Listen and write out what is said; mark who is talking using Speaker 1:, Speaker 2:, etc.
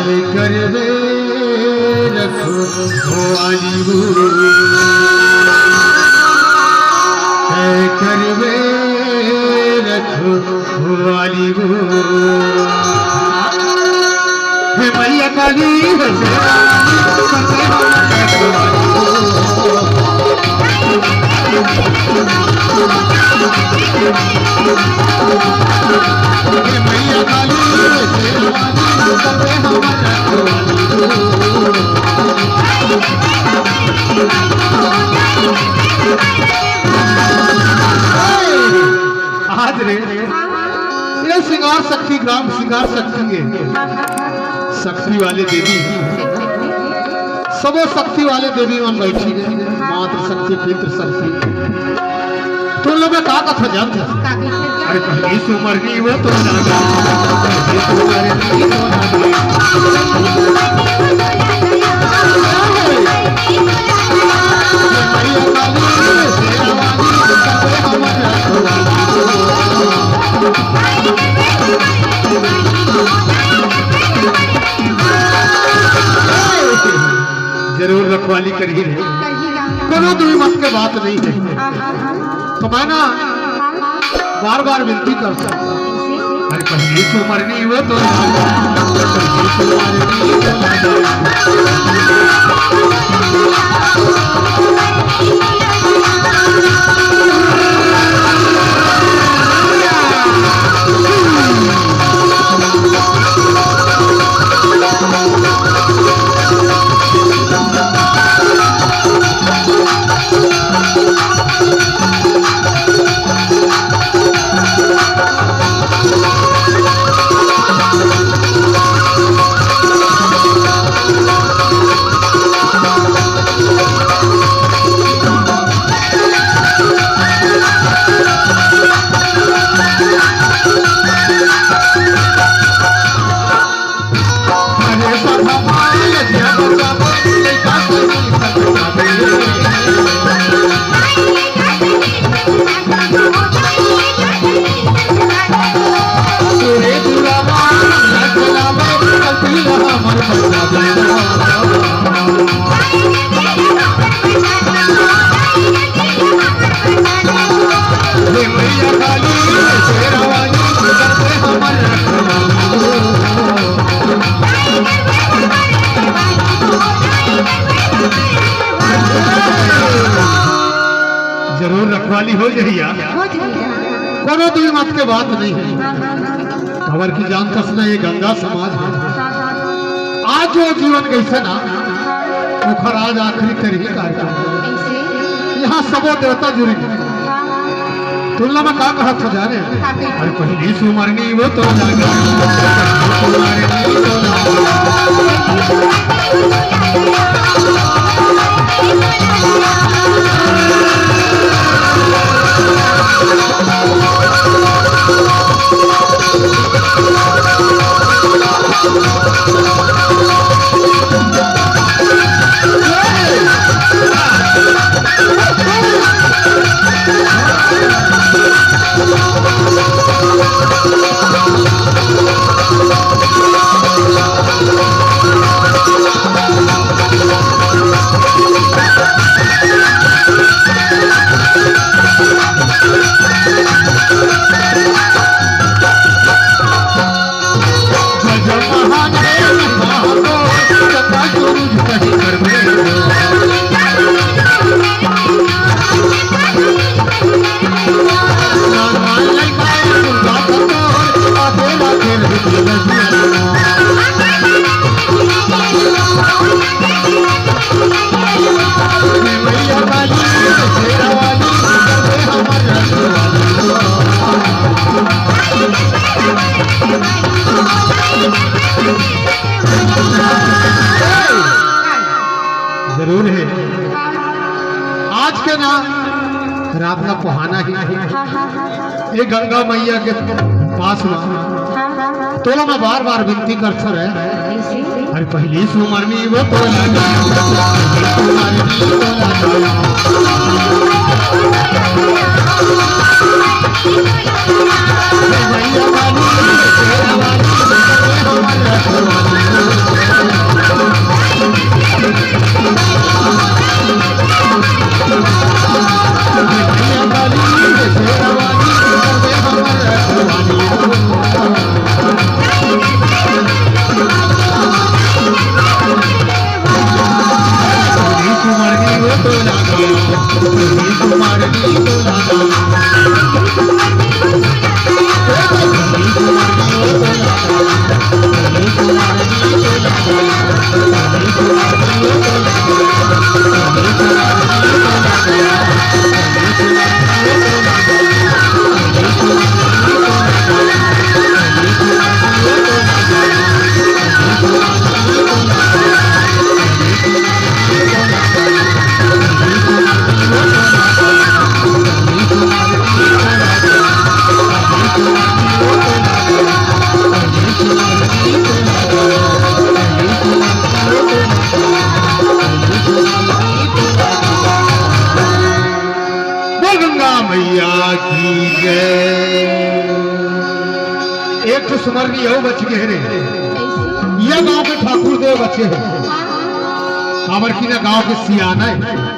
Speaker 1: करवे रखो वाली वो करवे रखो वाली वो मैया काली मैया काली आज रे ये श्रृंगार शक्ति ग्राम श्रृंगार शक्ति है शक्ति वाले देवी सबो शक्ति वाले देवी मन बैठी है मात्र शक्ति पितृ शक्ति तुम लोग का कथा जानते हैं अरे पहली सुमर की वो तो जरूर रखवाली करिए कोनो दूरी मत के बात नहीं है तो मैं ना बार बार विनती करता अरे पहली तो मरनी वो तो जरूर रखवाली हो जाइए कोनो दूर मत के बात नहीं है खबर की जान कसना ये गंगा समाज है आज जो जीवन कैसे ना मुखर आज आखिरी तरीके कार्यक्रम यहाँ सबो देवता जुड़ी तुलना में का कहा था जाने अरे पहली सुमरनी वो तो जरूर है आज के ना रात का पोहाना ही ये गंगा मैया के पास में तो मैं बार बार विनती करता रहे अरे पहली सुमर में वो तो मैया मैया की जय। एक तो स्मरणी हो बच गए रे, यह गांव के ठाकुर देव बच्चे हैं, कांवर की ना गांव के सियाना है।